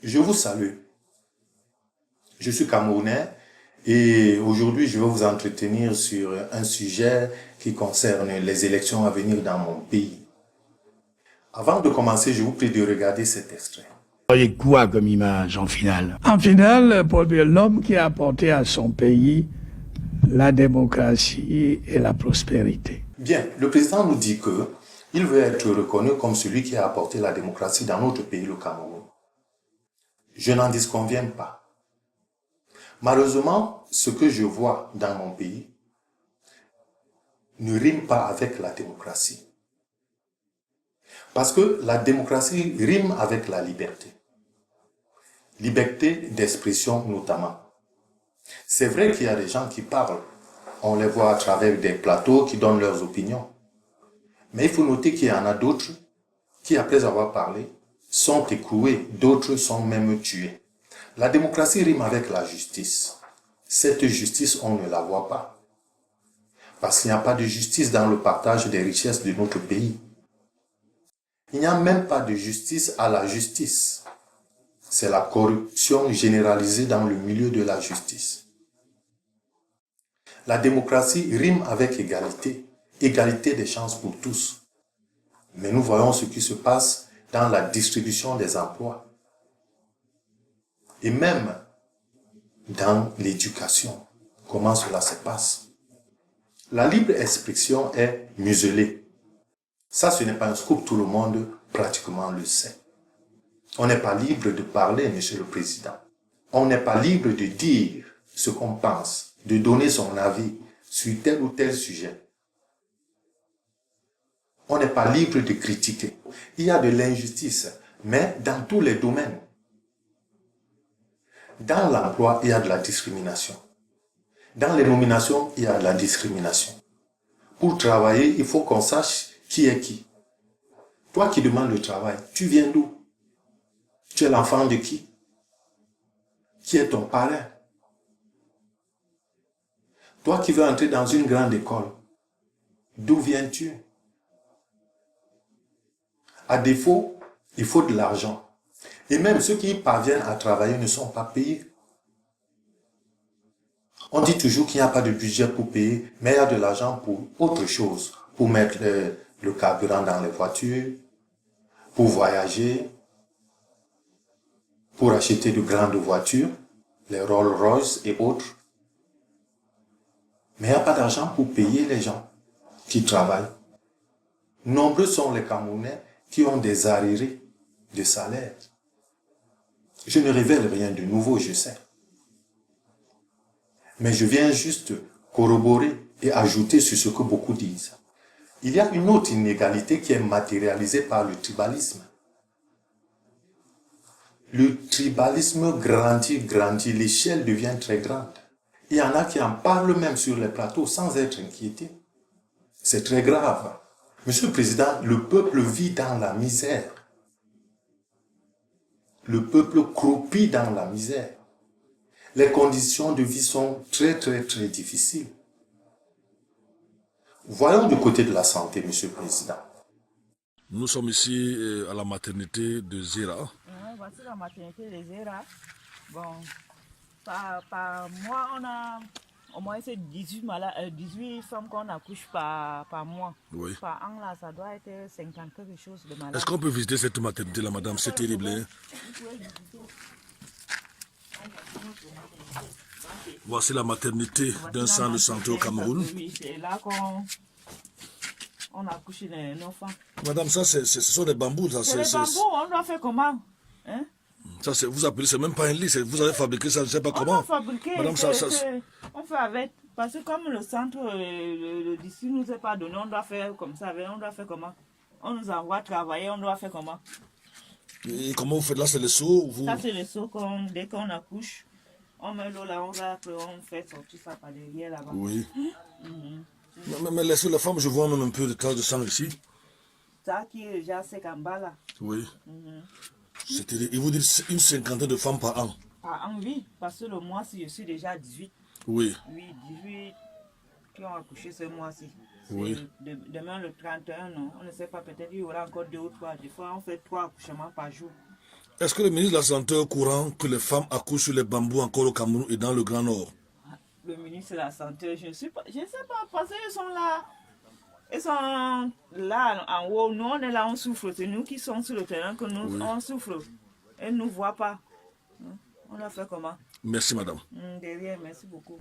Je vous salue. Je suis Camerounais et aujourd'hui je vais vous entretenir sur un sujet qui concerne les élections à venir dans mon pays. Avant de commencer, je vous prie de regarder cet extrait. Vous voyez quoi comme image en finale? En finale, Paul Biya, l'homme qui a apporté à son pays la démocratie et la prospérité. Bien, le président nous dit que il veut être reconnu comme celui qui a apporté la démocratie dans notre pays, le Cameroun. Je n'en disconviens pas. Malheureusement, ce que je vois dans mon pays ne rime pas avec la démocratie. Parce que la démocratie rime avec la liberté. Liberté d'expression notamment. C'est vrai qu'il y a des gens qui parlent. On les voit à travers des plateaux qui donnent leurs opinions. Mais il faut noter qu'il y en a d'autres qui, après avoir parlé, sont écroués. D'autres sont même tués. La démocratie rime avec la justice. Cette justice, on ne la voit pas. Parce qu'il n'y a pas de justice dans le partage des richesses de notre pays. Il n'y a même pas de justice à la justice. C'est la corruption généralisée dans le milieu de la justice. La démocratie rime avec égalité, égalité des chances pour tous. Mais nous voyons ce qui se passe dans la distribution des emplois. Et même dans l'éducation, comment cela se passe. La libre expression est muselée. Ça, ce n'est pas un scoop, tout le monde pratiquement le sait. On n'est pas libre de parler, Monsieur le Président. On n'est pas libre de dire ce qu'on pense, de donner son avis sur tel ou tel sujet. On n'est pas libre de critiquer. Il y a de l'injustice, mais dans tous les domaines. Dans l'emploi, il y a de la discrimination. Dans les nominations, il y a de la discrimination. Pour travailler, il faut qu'on sache qui est qui. Toi qui demandes le travail, tu viens d'où? Tu es l'enfant de qui? Qui est ton parrain? Toi qui veux entrer dans une grande école, d'où viens-tu? À défaut, il faut de l'argent. Et même ceux qui parviennent à travailler ne sont pas payés. On dit toujours qu'il n'y a pas de budget pour payer, mais il y a de l'argent pour autre chose. Pour mettre le carburant dans les voitures, pour voyager, pour acheter de grandes voitures, les Rolls-Royce et autres. Mais il n'y a pas d'argent pour payer les gens qui travaillent. Nombreux sont les Camerounais qui ont des arriérés de salaire. Je ne révèle rien de nouveau, je sais. Mais je viens juste corroborer et ajouter sur ce que beaucoup disent. Il y a une autre inégalité qui est matérialisée par le tribalisme. Le tribalisme grandit, l'échelle devient très grande. Il y en a qui en parlent même sur les plateaux sans être inquiétés. C'est très grave. Monsieur le Président, le peuple vit dans la misère. Le peuple croupit dans la misère. Les conditions de vie sont très difficiles. Voyons du côté de la santé, Monsieur le Président. Nous sommes ici à la maternité de Zera. Voici la maternité de Zera. Bon, par mois, on a au moins 18 femmes qu'on accouche par mois. Oui. Par an, là, ça doit être 50 quelque chose de malades. Est-ce qu'on peut visiter cette maternité-là, madame? C'est terrible. Hein? Voici la maternité d'un centre de santé au Cameroun. Oui, c'est là qu'on accouche nos femmes. Madame, ça, ce sont des bambous. C'est des bambous, on doit faire comment? Hein? Ça, vous appelez, c'est même pas un lit, vous avez fabriqué ça, je ne sais pas comment. On a fabriqué, madame, on fait avec, parce que comme le centre, le district nous est pas donné, on doit faire comme ça, on doit faire comment? On nous envoie travailler, on doit faire comment? Et comment vous faites là, c'est le seau Ça, c'est le seau, dès qu'on accouche, on met l'eau là, on fait sortir ça par derrière là-bas. Oui. Mais laissez la femme, je vois même un peu de tache de sang ici. Ça qui est déjà sec en bas là. Oui. Il vous dit une cinquantaine de femmes par an. Par an, oui, parce que le mois-ci, je suis déjà à 18. Oui. Oui, 18 qui ont accouché ce mois-ci. Oui. Demain le 31, non, on ne sait pas, peut-être il y aura encore 2 ou 3. Des fois, on fait 3 accouchements par jour. Est-ce que le ministre de la Santé est au courant que les femmes accouchent sur les bambous encore au Cameroun et dans le Grand Nord? Le ministre de la Santé, je ne sais pas, parce qu'ils sont là. Ils sont là en haut, nous on est là, on souffre. C'est nous qui sommes sur le terrain que nous on souffre. Ils ne nous voient pas. On a fait comment? Merci, madame. Derrière, merci beaucoup.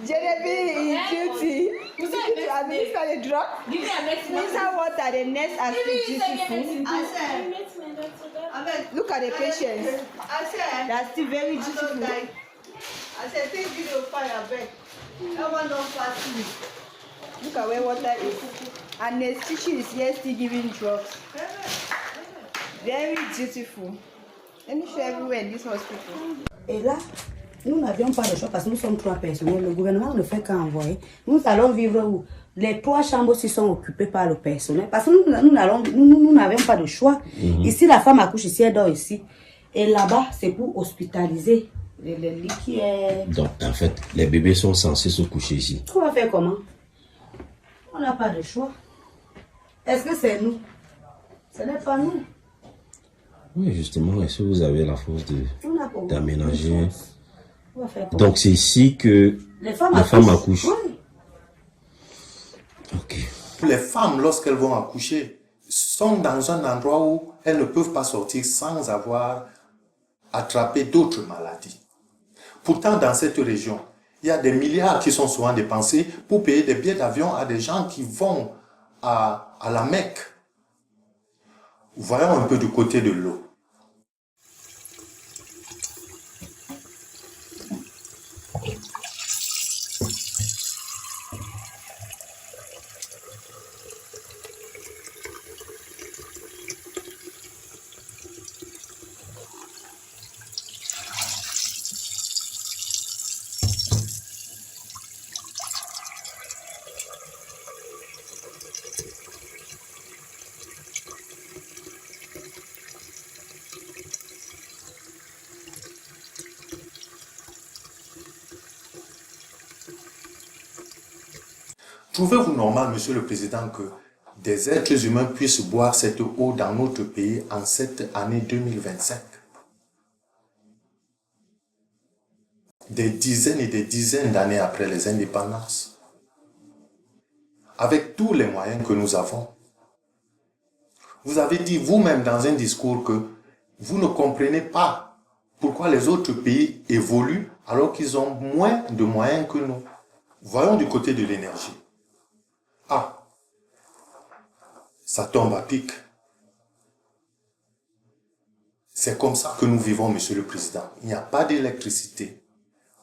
Genevieve is duty. To administer the drug. Minister what are the next aspect dutiful. Look at the patients. That's still very dutiful. I said, take video fire back. That one don't pass me. Look at where water is. And the teacher is here still giving drugs. Very dutiful. Let me show everywhere in this hospital. Et là, nous n'avions pas de choix parce que nous sommes 3 personnels. Le gouvernement ne fait qu'envoyer. Nous allons vivre où les 3 chambres aussi sont occupées par le personnel. Parce que nous n'avions pas de choix. Ici, la femme accouche ici, elle dort ici. Et là-bas, c'est pour hospitaliser les lits qui est... Donc, en fait, les bébés sont censés se coucher ici. On va faire comment? On n'a pas de choix. Est-ce que c'est nous? Ce n'est pas nous. Oui, justement, est-ce que vous avez la force d'aménager? Donc, c'est ici que les femmes accouchent. Oui. Ok. Les femmes, lorsqu'elles vont accoucher, sont dans un endroit où elles ne peuvent pas sortir sans avoir attrapé d'autres maladies. Pourtant, dans cette région, il y a des milliards qui sont souvent dépensés pour payer des billets d'avion à des gens qui vont à la Mecque. Voyons un peu du côté de l'eau. Trouvez-vous normal, Monsieur le Président, que des êtres humains puissent boire cette eau dans notre pays en cette année 2025? Des dizaines et des dizaines d'années après les indépendances. Avec tous les moyens que nous avons. Vous avez dit vous-même dans un discours que vous ne comprenez pas pourquoi les autres pays évoluent alors qu'ils ont moins de moyens que nous. Voyons du côté de l'énergie. Ah, ça tombe à pic. C'est comme ça que nous vivons, Monsieur le Président. Il n'y a pas d'électricité.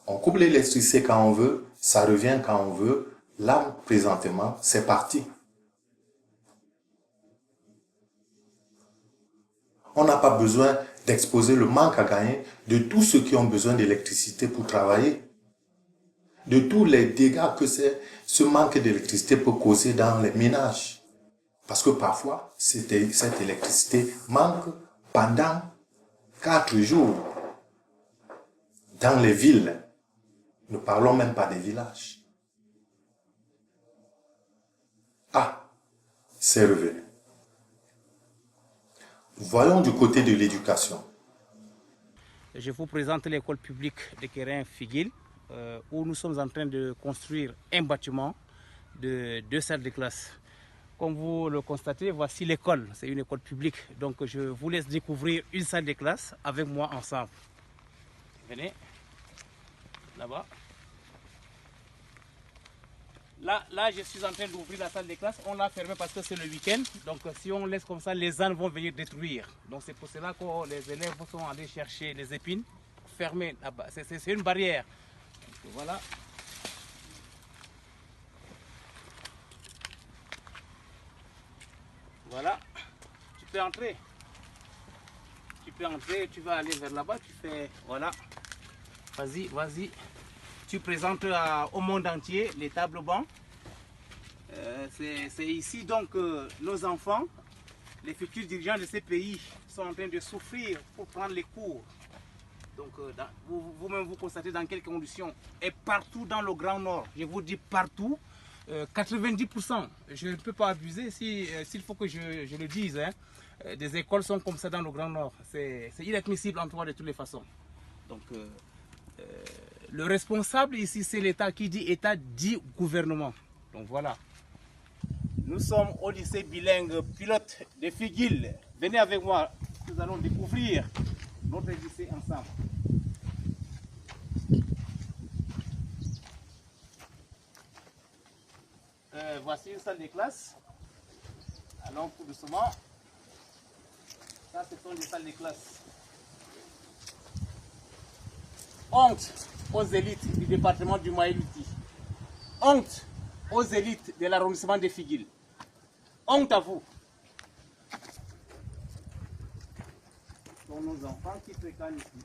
On coupe l'électricité quand on veut, ça revient quand on veut. Là, présentement, c'est parti. On n'a pas besoin d'exposer le manque à gagner de tous ceux qui ont besoin d'électricité pour travailler. De tous les dégâts que ce manque d'électricité peut causer dans les ménages. Parce que parfois, cette électricité manque pendant 4 jours. Dans les villes, ne parlons même pas des villages. Ah, c'est revenu. Voyons du côté de l'éducation. Je vous présente l'école publique de Kérin-Figuil, où nous sommes en train de construire un bâtiment de 2 salles de classe. Comme vous le constatez, voici l'école. C'est une école publique. Donc je vous laisse découvrir une salle de classe avec moi ensemble. Venez, là-bas. Là, je suis en train d'ouvrir la salle de classe. On l'a fermée parce que c'est le week-end. Donc si on laisse comme ça, les ânes vont venir détruire. Donc c'est pour cela que les élèves sont allés chercher les épines fermées là-bas. C'est une barrière. Donc, voilà. Voilà. Tu peux entrer. Tu peux entrer, tu vas aller vers là-bas. Tu fais, voilà. Vas-y, vas-y. Tu présentes au monde entier les tables bancs. C'est ici donc que nos enfants, les futurs dirigeants de ces pays, sont en train de souffrir pour prendre les cours. Donc vous-même vous constatez dans quelles conditions. Et partout dans le Grand Nord, je vous dis partout, 90%, je ne peux pas abuser s'il faut que je le dise, hein, des écoles sont comme ça dans le Grand Nord. C'est inadmissible en tout cas de toutes les façons. Donc le responsable ici, c'est l'État. Qui dit État dit gouvernement. Donc voilà. Nous sommes au lycée bilingue pilote de Figuil. Venez avec moi, nous allons découvrir notre lycée ensemble. Voici une salle de classe. Allons tout doucement. Ça, ce sont les salles de classe. Honte aux élites du département du Maïliti. Honte aux élites de l'arrondissement de Figuil. Honte à vous. Ce sont nos enfants qui fréquentent ici.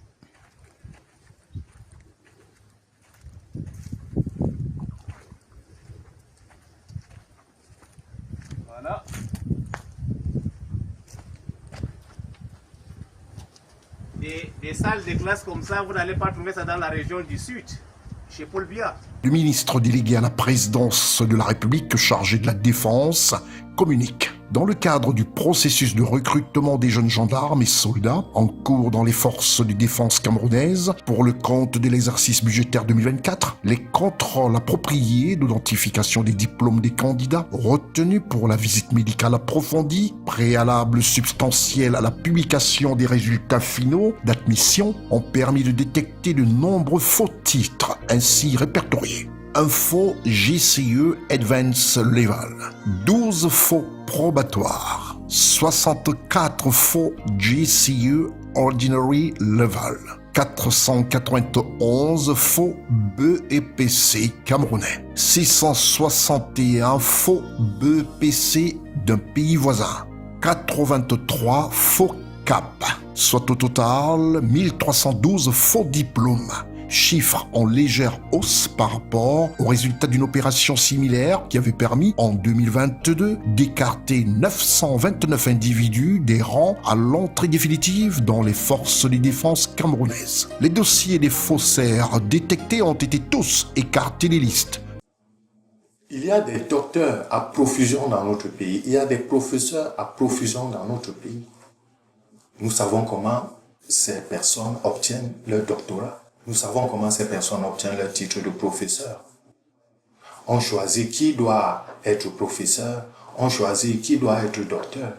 Voilà. Des salles de classe comme ça, vous n'allez pas trouver ça dans la région du Sud, chez Paul Biya. Le ministre délégué à la présidence de la République chargé de la Défense communique dans le cadre du processus de recrutement des jeunes gendarmes et soldats en cours dans les forces de défense camerounaises pour le compte de l'exercice budgétaire 2024, les contrôles appropriés d'identification des diplômes des candidats retenus pour la visite médicale approfondie, préalable substantiel à la publication des résultats finaux d'admission, ont permis de détecter de nombreux faux titres ainsi répertoriés. Un faux GCE Advanced Level, 12 faux probatoires, 64 faux GCE Ordinary Level, 491 faux BEPC camerounais, 661 faux BEPC d'un pays voisin, 83 faux CAP, soit au total 1312 faux diplômes. Chiffre en légère hausse par rapport aux résultats d'une opération similaire qui avait permis en 2022 d'écarter 929 individus des rangs à l'entrée définitive dans les forces de défense camerounaises. Les dossiers des faussaires détectés ont été tous écartés des listes. Il y a des docteurs à profusion dans notre pays, il y a des professeurs à profusion dans notre pays. Nous savons comment ces personnes obtiennent leur doctorat. Nous savons comment ces personnes obtiennent leur titre de professeur. On choisit qui doit être professeur, on choisit qui doit être docteur.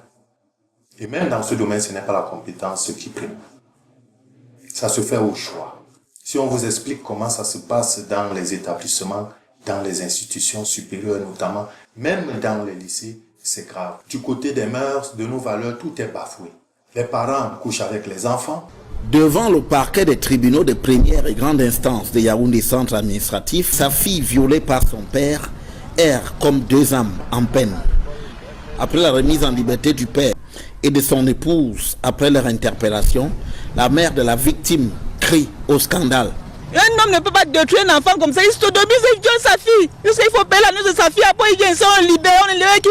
Et même dans ce domaine, ce n'est pas la compétence qui prime. Ça se fait au choix. Si on vous explique comment ça se passe dans les établissements, dans les institutions supérieures notamment, même dans les lycées, c'est grave. Du côté des mœurs, de nos valeurs, tout est bafoué. Les parents couchent avec les enfants. Devant le parquet des tribunaux de première et grande instance de Yaoundé Centre Administratif, sa fille violée par son père erre comme deux âmes en peine. Après la remise en liberté du père et de son épouse après leur interpellation, la mère de la victime crie au scandale. Un homme ne peut pas détruire un enfant comme ça, il se domine, il viole sa fille. Il faut payer la nuit de sa fille, après il vient, on libère, on libère, qui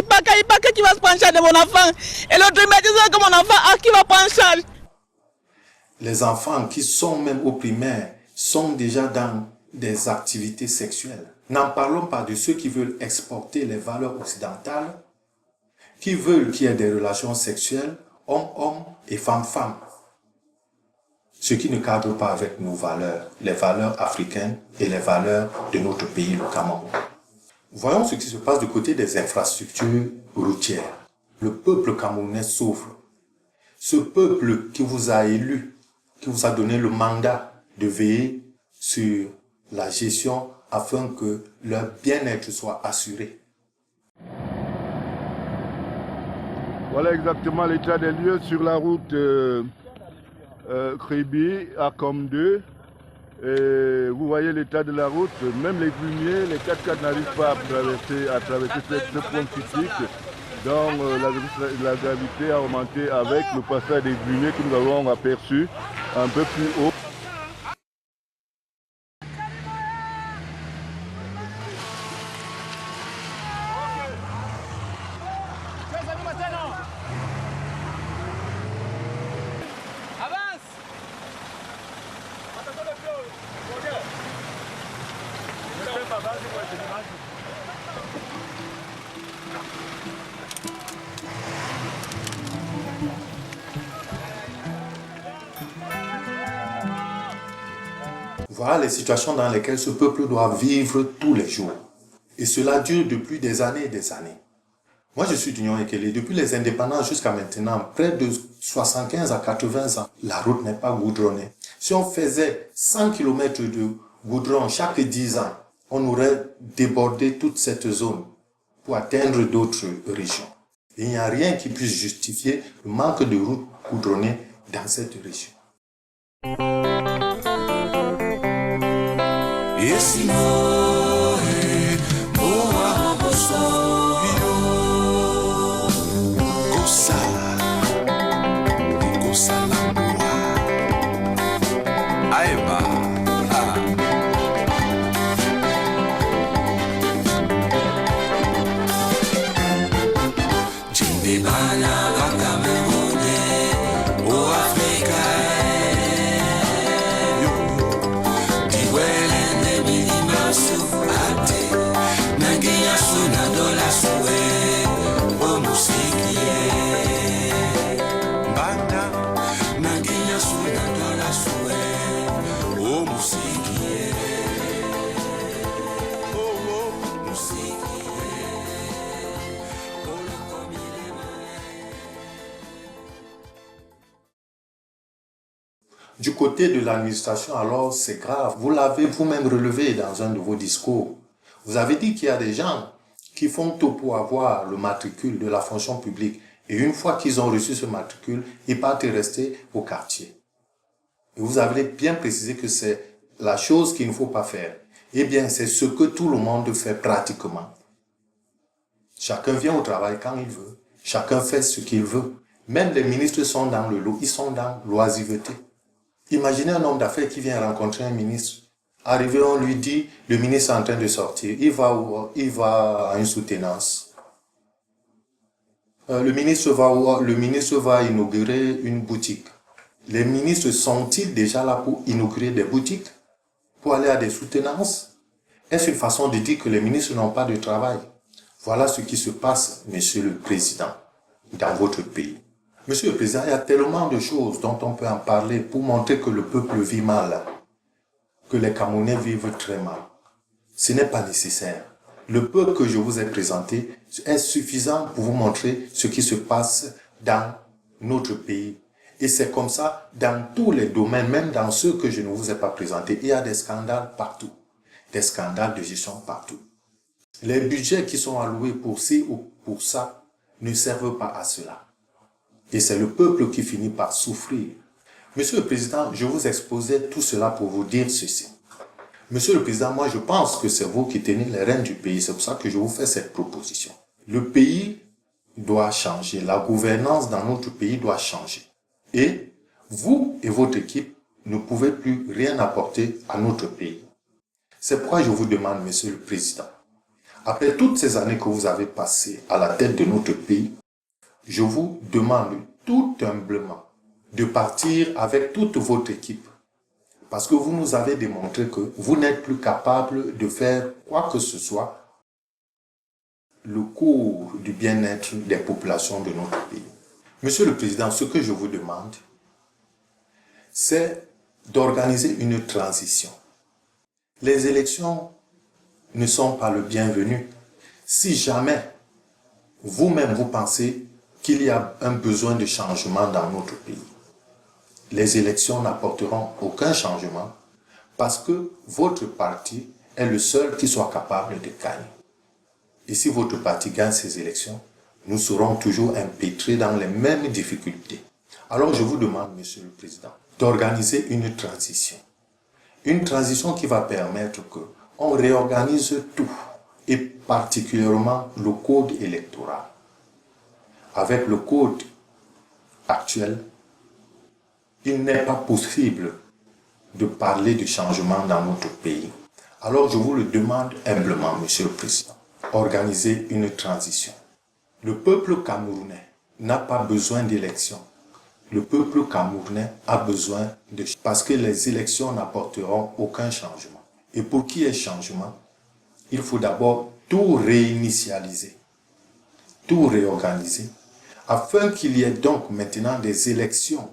va se prendre en charge de mon enfant. Et l'autre me dit que mon enfant, qui va prendre en charge? Les enfants qui sont même au primaire sont déjà dans des activités sexuelles. N'en parlons pas de ceux qui veulent exporter les valeurs occidentales, qui veulent qu'il y ait des relations sexuelles, homme-homme et femme-femme. Ce qui ne cadre pas avec nos valeurs, les valeurs africaines et les valeurs de notre pays, le Cameroun. Voyons ce qui se passe du côté des infrastructures routières. Le peuple camerounais souffre. Ce peuple qui vous a élu, qui vous a donné le mandat de veiller sur la gestion afin que leur bien-être soit assuré. Voilà exactement l'état des lieux sur la route Kribi à Com2. Vous voyez l'état de la route, même les grumiers, les 4x4 n'arrivent pas à traverser cette point critique. Donc la gravité a augmenté avec le passage des grumiers que nous avons aperçu un peu plus haut. Voilà les situations dans lesquelles ce peuple doit vivre tous les jours. Et cela dure depuis des années et des années. Moi, je suis d'Union Ekele. Depuis les indépendances jusqu'à maintenant, près de 75 à 80 ans, la route n'est pas goudronnée. Si on faisait 100 km de goudron chaque 10 ans, on aurait débordé toute cette zone pour atteindre d'autres régions. Et il n'y a rien qui puisse justifier le manque de routes goudronnées dans cette région. Du côté de l'administration, alors, c'est grave. Vous l'avez vous-même relevé dans un de vos discours. Vous avez dit qu'il y a des gens qui font tout pour avoir le matricule de la fonction publique. Et une fois qu'ils ont reçu ce matricule, ils partent rester au quartier. Et vous avez bien précisé que c'est la chose qu'il ne faut pas faire. Eh bien, c'est ce que tout le monde fait pratiquement. Chacun vient au travail quand il veut. Chacun fait ce qu'il veut. Même les ministres sont dans le lot. Ils sont dans l'oisiveté. Imaginez un homme d'affaires qui vient rencontrer un ministre. Arrivé, on lui dit, le ministre est en train de sortir. Il va à une soutenance. Le ministre va inaugurer une boutique. Les ministres sont-ils déjà là pour inaugurer des boutiques? Pour aller à des soutenances? Est-ce une façon de dire que les ministres n'ont pas de travail? Voilà ce qui se passe, Monsieur le Président, dans votre pays. Monsieur le Président, il y a tellement de choses dont on peut en parler pour montrer que le peuple vit mal, que les Camerounais vivent très mal. Ce n'est pas nécessaire. Le peu que je vous ai présenté est suffisant pour vous montrer ce qui se passe dans notre pays. Et c'est comme ça dans tous les domaines, même dans ceux que je ne vous ai pas présentés. Il y a des scandales partout, des scandales de gestion partout. Les budgets qui sont alloués pour ci ou pour ça ne servent pas à cela. Et c'est le peuple qui finit par souffrir. Monsieur le Président, je vous exposais tout cela pour vous dire ceci. Monsieur le Président, moi je pense que c'est vous qui tenez les rênes du pays. C'est pour ça que je vous fais cette proposition. Le pays doit changer. La gouvernance dans notre pays doit changer. Et vous et votre équipe ne pouvez plus rien apporter à notre pays. C'est pourquoi je vous demande, Monsieur le Président, après toutes ces années que vous avez passées à la tête de notre pays, je vous demande tout humblement de partir avec toute votre équipe. Parce que vous nous avez démontré que vous n'êtes plus capable de faire quoi que ce soit le cours du bien-être des populations de notre pays. Monsieur le Président, ce que je vous demande, c'est d'organiser une transition. Les élections ne sont pas le bienvenu. Si jamais vous-même vous pensez qu'il y a un besoin de changement dans notre pays, les élections n'apporteront aucun changement parce que votre parti est le seul qui soit capable de gagner. Et si votre parti gagne ces élections, nous serons toujours empêtrés dans les mêmes difficultés. Alors je vous demande, Monsieur le Président, d'organiser une transition. Une transition qui va permettre qu'on réorganise tout, et particulièrement le code électoral. Avec le code actuel, il n'est pas possible de parler de changement dans notre pays. Alors je vous le demande humblement, Monsieur le Président, organisez une transition. Le peuple camerounais n'a pas besoin d'élections. Le peuple camerounais a besoin de... Parce que les élections n'apporteront aucun changement. Et pour qu'il y ait changement, il faut d'abord tout réinitialiser, tout réorganiser, afin qu'il y ait donc maintenant des élections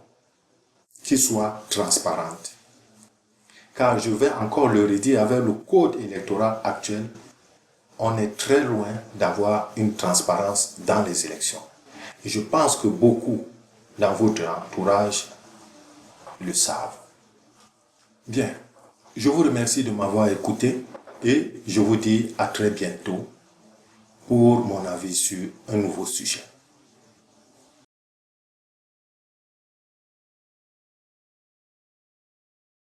qui soient transparentes. car je vais encore le redire, avec le code électoral actuel, on est très loin d'avoir une transparence dans les élections. Et je pense que beaucoup dans votre entourage le savent. Bien, je vous remercie de m'avoir écouté et je vous dis à très bientôt pour mon avis sur un nouveau sujet.